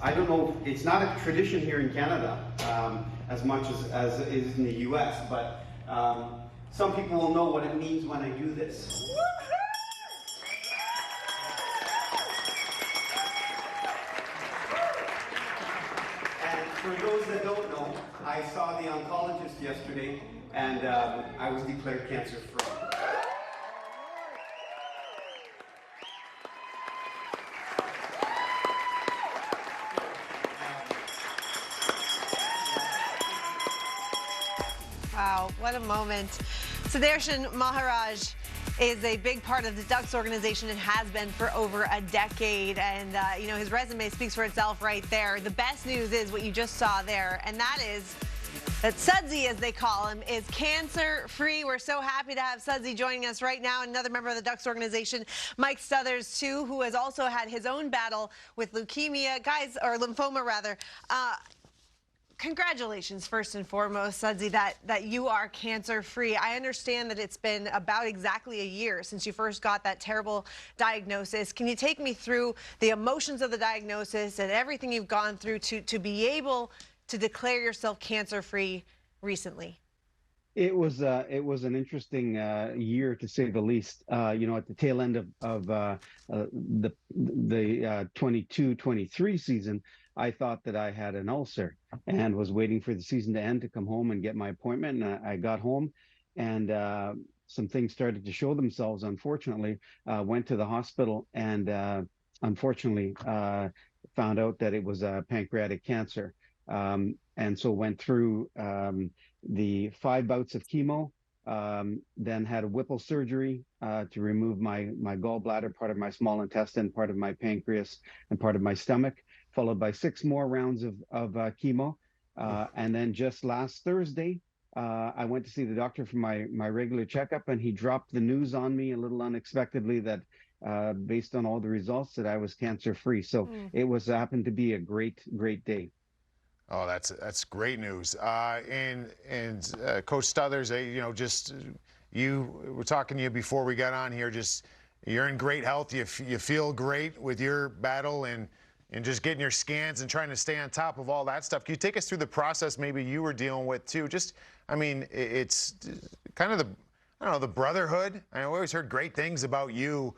I don't know, it's not a tradition here in Canada as much as it is in the US, but some people will know what it means when I do this. And for those that don't know, I saw the oncologist yesterday, and I was declared cancer-free. Wow, what a moment. Sudarshan Maharaj is a big part of the Ducks organization and has been for over a decade. And, you know, his resume speaks for itself right there. The best news is what you just saw there, and that is that Sudsy, as they call him, is cancer-free. We're so happy to have Sudsy joining us right now. Another member of the Ducks organization, Mike Stothers, too, who has also had his own battle with leukemia. Guys, or lymphoma, rather. Congratulations, first and foremost, Sudsy, that you are cancer-free. I understand that it's been about exactly a year since you first got that terrible diagnosis. Can you take me through the emotions of the diagnosis and everything you've gone through to be able to declare yourself cancer-free recently? It was an interesting year, to say the least. You know, at the tail end of the 22-23 season, I thought that I had an ulcer and was waiting for the season to end to come home and get my appointment. And I got home, and some things started to show themselves. Unfortunately, went to the hospital, and unfortunately found out that it was pancreatic cancer. And so went through the 5 bouts of chemo, then had a Whipple surgery to remove my gallbladder, part of my small intestine, part of my pancreas, and part of my stomach, followed by 6 more rounds of chemo. And then just last Thursday, I went to see the doctor for my regular checkup, and he dropped the news on me a little unexpectedly that based on all the results, that I was cancer-free. So it happened to be a great day. Oh, that's great news. And Coach Stothers, you know, just you were talking to you before we got on here. Just you're in great health. You feel great with your battle and just getting your scans and trying to stay on top of all that stuff. Can you take us through the process maybe you were dealing with too? Just, I mean, it's kind of I don't know, the brotherhood. I always heard great things about you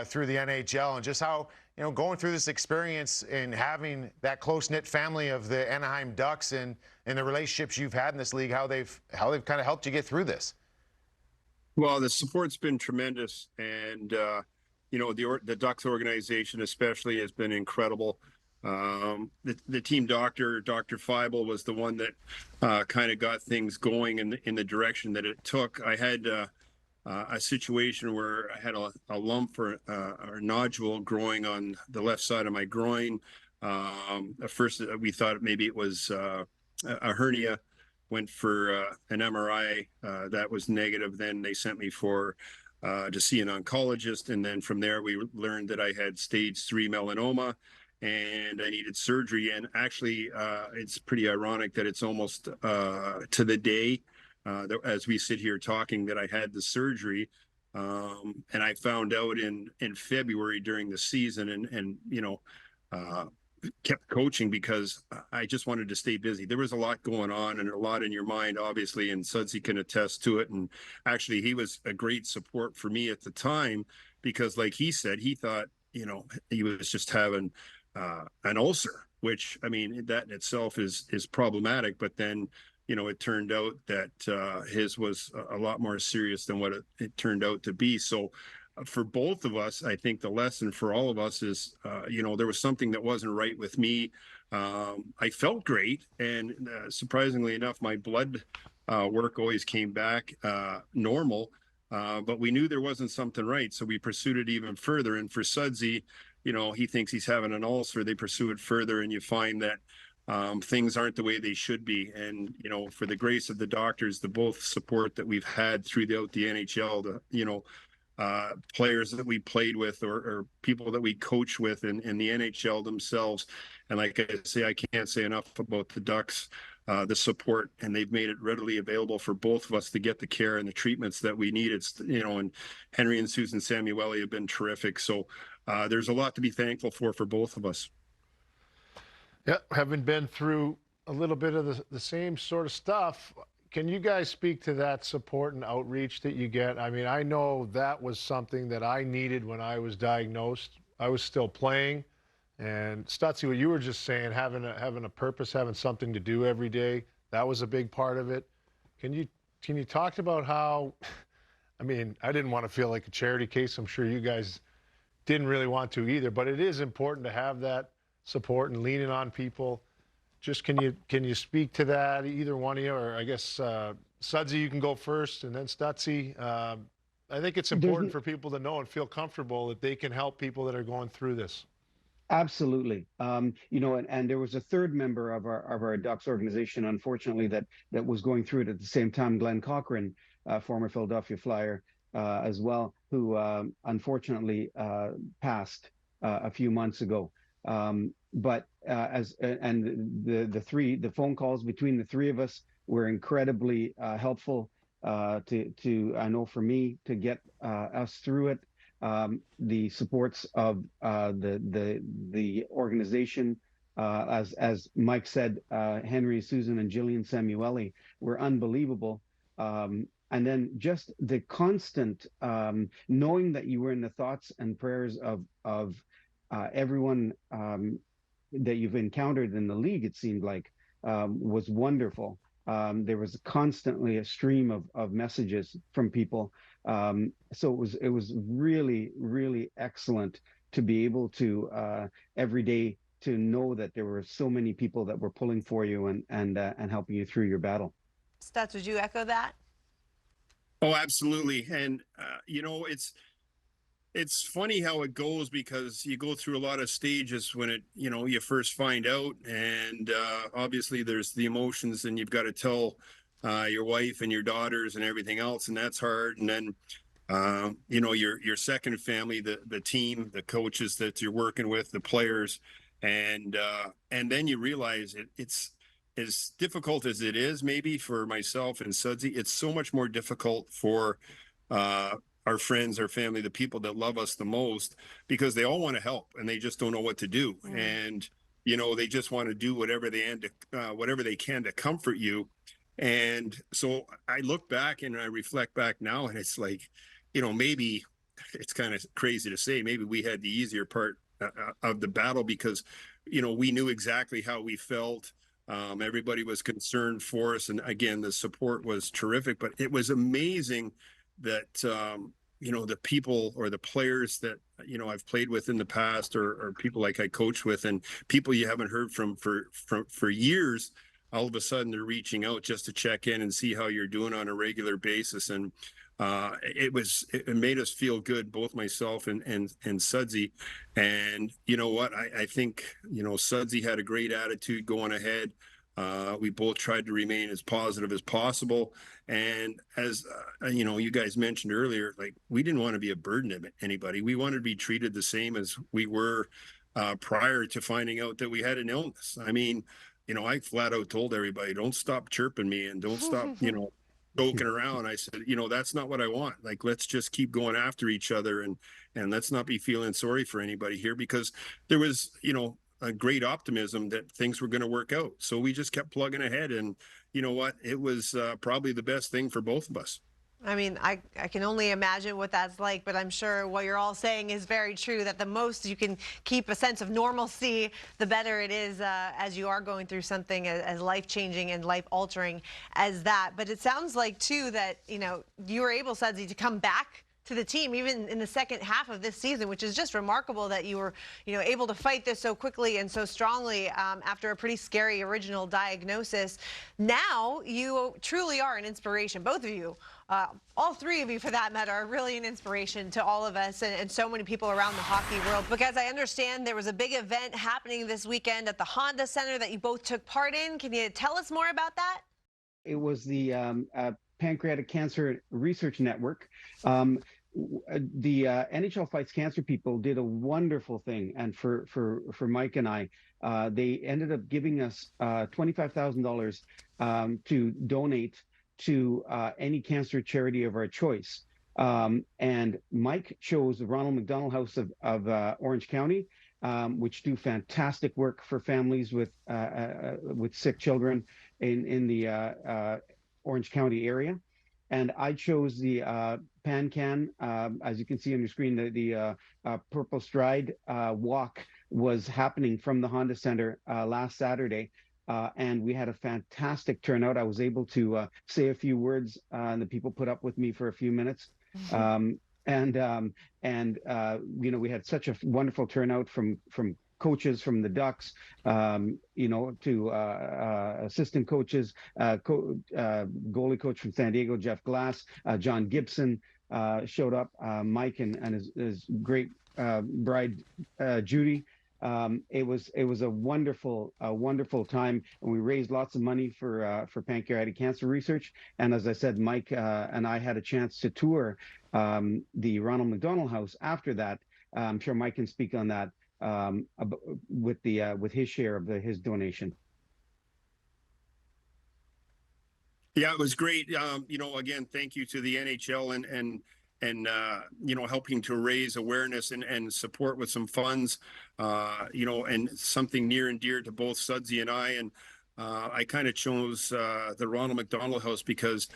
through the NHL, and just how, you know, going through this experience and having that close-knit family of the Anaheim Ducks and the relationships you've had in this league, how they've kind of helped you get through this. Well, the support's been tremendous, and you know, the Ducks organization especially has been incredible. The team doctor, Dr. Feibel, was the one that kind of got things going in the direction that it took. I had a situation where I had a lump or a nodule growing on the left side of my groin. At first, we thought maybe it was a hernia. Went for an MRI that was negative. Then they sent me to see an oncologist, and then from there we learned that I had stage 3 melanoma, and I needed surgery. And actually, it's pretty ironic that it's almost to the day as we sit here talking that I had the surgery, and I found out in February during the season, and you know, kept coaching because I just wanted to stay busy. There was a lot going on and a lot in your mind, obviously, and Sudsy can attest to it. And actually, he was a great support for me at the time because, like he said, he thought, you know, he was just having an ulcer, which, I mean, that in itself is problematic. But then, you know, it turned out that his was a lot more serious than what it turned out to be. So for both of us, I think the lesson for all of us is, you know, there was something that wasn't right with me. I felt great. And surprisingly enough, my blood work always came back normal. But we knew there wasn't something right. So we pursued it even further. And for Sudsy, you know, he thinks he's having an ulcer. They pursue it further, and you find that things aren't the way they should be. And, you know, for the grace of the doctors, the both support that we've had throughout the NHL, you know, players that we played with or people that we coach with in the NHL themselves. And like I say, I can't say enough about the Ducks, the support, and they've made it readily available for both of us to get the care and the treatments that we need. It's, you know, and Henry and Susan Samueli have been terrific. So there's a lot to be thankful for both of us. Yeah, having been through a little bit of the same sort of stuff, can you guys speak to that support and outreach that you get? I mean, I know that was something that I needed when I was diagnosed. I was still playing. And Stutzy, what you were just saying, having a purpose, having something to do every day, that was a big part of it. Can you talk about how, I mean, I didn't want to feel like a charity case. I'm sure you guys didn't really want to either, but it is important to have that support and leaning on people. Just can you speak to that, either one of you, or I guess Sudsy, you can go first, and then Stutzy. I think it's important for people to know and feel comfortable that they can help people that are going through this. Absolutely. You know, and there was a third member of our Ducks organization, unfortunately, that was going through it at the same time, Glenn Cochran, former Philadelphia Flyer, as well, who unfortunately passed a few months ago. But the phone calls between the three of us were incredibly helpful to I know for me to get us through it. The supports of the organization, as Mike said, Henry, Susan, and Jillian Samueli were unbelievable. And then just the constant knowing that you were in the thoughts and prayers of everyone that you've encountered in the league, it seemed like, was wonderful. There was constantly a stream of messages from people. So it was really, really excellent to be able to every day to know that there were so many people that were pulling for you and helping you through your battle. Stutz, would you echo that? Oh, absolutely. And you know, it's funny how it goes, because you go through a lot of stages when you first find out, and obviously there's the emotions, and you've got to tell your wife and your daughters and everything else, and that's hard. And then your second family, the team, the coaches that you're working with, the players, and then you realize it's as difficult as it is, maybe for myself and Sudsy, it's so much more difficult for our friends, our family, the people that love us the most, because they all want to help and they just don't know what to do. And, they just want to do whatever they can to comfort you. And so I look back and I reflect back now, and it's like, maybe it's kind of crazy to say, maybe we had the easier part of the battle, because, we knew exactly how we felt. Everybody was concerned for us. And again, the support was terrific, but it was amazing that, the people or the players that, I've played with in the past, or people like I coach with, and people you haven't heard from for years, all of a sudden they're reaching out just to check in and see how you're doing on a regular basis. And it made us feel good, both myself and Sudsy. And you know what, I think Sudsy had a great attitude going ahead. We both tried to remain as positive as possible, and as you guys mentioned earlier, like, we didn't want to be a burden to anybody. We wanted to be treated the same as we were prior to finding out that we had an illness. I mean, I flat out told everybody, don't stop chirping me and don't stop joking around. I said, that's not what I want. Like, let's just keep going after each other, and let's not be feeling sorry for anybody here, because there was, a great optimism that things were going to work out. So we just kept plugging ahead, and you know what? It was probably the best thing for both of us. I mean, I can only imagine what that's like, but I'm sure what you're all saying is very true, that the most you can keep a sense of normalcy, the better it is as you are going through something as life-changing and life-altering as that. But it sounds like, too, that, you were able, Sudsy, to come back to the team even in the second half of this season, which is just remarkable that you were able to fight this so quickly and so strongly after a pretty scary original diagnosis. Now you truly are an inspiration, both of you. All three of you, for that matter, are really an inspiration to all of us and so many people around the hockey world. Because I understand there was a big event happening this weekend at the Honda Center that you both took part in. Can you tell us more about that? It was the Pancreatic Cancer Research Network. The NHL Fights Cancer people did a wonderful thing, and for Mike and I, they ended up giving us $25,000 to donate to any cancer charity of our choice. And Mike chose the Ronald McDonald House of Orange County, which do fantastic work for families with sick children in the Orange County area. And I chose the PanCan. As you can see on your screen, the Purple Stride walk was happening from the Honda Center last Saturday. And we had a fantastic turnout. I was able to say a few words, and the people put up with me for a few minutes. You know, we had such a wonderful turnout from coaches from the Ducks, you know, to assistant coaches, goalie coach from San Diego, Jeff Glass, John Gibson showed up, Mike and his great bride, Judy. It was a wonderful time, and we raised lots of money for pancreatic cancer research. And as I said, Mike and I had a chance to tour the Ronald McDonald House after that. I'm sure Mike can speak on that with his share of his donation. Yeah, it was great. You know, again, thank you to the NHL and you know, helping to raise awareness and support with some funds, you know, and something near and dear to both Sudsy and I. And I kind of chose the Ronald McDonald House because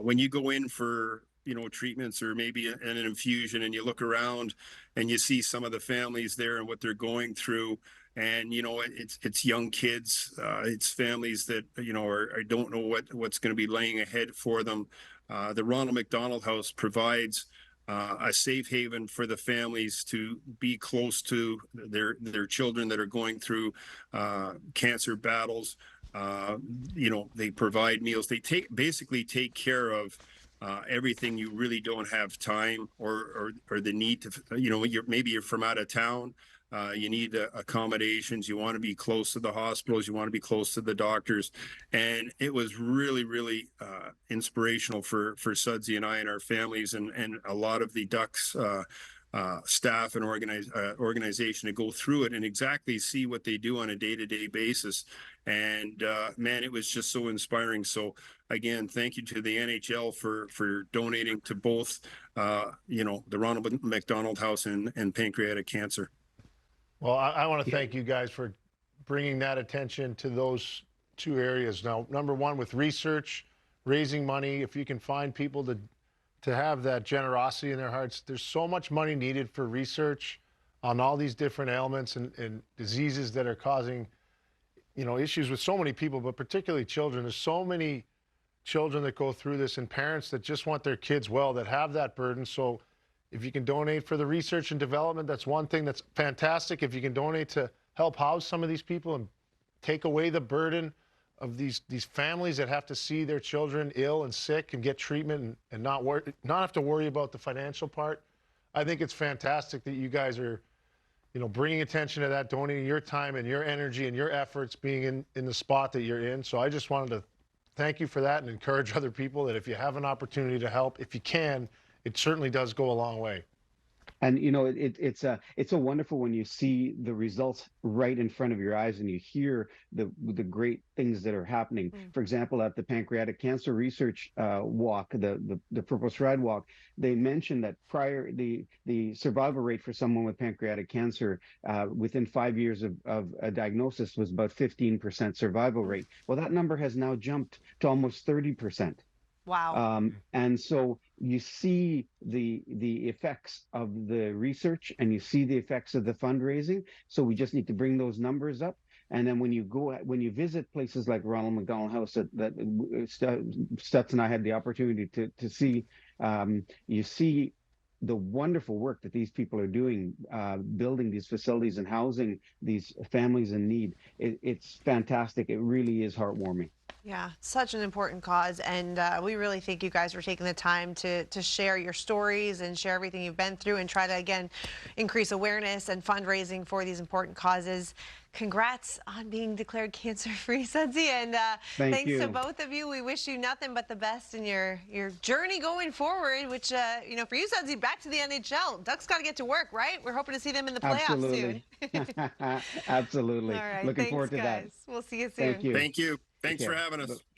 when you go in for, you know, treatments or maybe an infusion, and you look around and you see some of the families there and what they're going through, and you know, it's young kids, it's families that, you know, don't know what's going to be laying ahead for them. The Ronald McDonald House provides a safe haven for the families to be close to their children that are going through cancer battles. You know, they provide meals. They basically take care of everything you really don't have time or the need to, you know, maybe you're from out of town, you need accommodations, you want to be close to the hospitals, you want to be close to the doctors. And it was really inspirational for Sudsy and I and our families and a lot of the Ducks staff and organization to go through it and exactly see what they do on a day-to-day basis. And man, it was just so inspiring. So again, thank you to the NHL for donating to both, you know, the Ronald McDonald House and pancreatic cancer. Well, I want to thank you guys for bringing that attention to those two areas. Now, number one, with research, raising money, if you can find people to have that generosity in their hearts, there's so much money needed for research on all these different ailments and diseases that are causing, you know, issues with so many people, but particularly children. There's so many children that go through this and parents that just want their kids well, that have that burden. So if you can donate for the research and development, that's one thing that's fantastic. If you can donate to help house some of these people and take away the burden of these families that have to see their children ill and sick and get treatment and not have to worry about the financial part, I think it's fantastic that you guys are, you know, bringing attention to that, donating your time and your energy and your efforts being in the spot that you're in. So I just wanted to thank you for that and encourage other people that if you have an opportunity to help, if you can, it certainly does go a long way. And you know, it's a wonderful when you see the results right in front of your eyes and you hear the great things that are happening. For example, at the pancreatic cancer research walk, the Purple Stride walk, they mentioned that the survival rate for someone with pancreatic cancer within 5 years of a diagnosis was about 15% survival rate. Well, that number has now jumped to almost 30%. Wow. And so you see the effects of the research and you see the effects of the fundraising. So we just need to bring those numbers up. And then when you visit places like Ronald McDonald House that Stutz and I had the opportunity to see, you see the wonderful work that these people are doing, building these facilities and housing these families in need. It's fantastic. It really is heartwarming. Yeah, such an important cause, and we really thank you guys for taking the time to share your stories and share everything you've been through and try to, again, increase awareness and fundraising for these important causes. Congrats on being declared cancer-free, Sudsy, and thanks to both of you. We wish you nothing but the best in your journey going forward, which, you know, for you, Sudsy, back to the NHL. Ducks got to get to work, right? We're hoping to see them in the playoffs soon. Absolutely. All right, Looking forward to guys. that. We'll see you soon. Thank you. Thank you. Thanks for having us.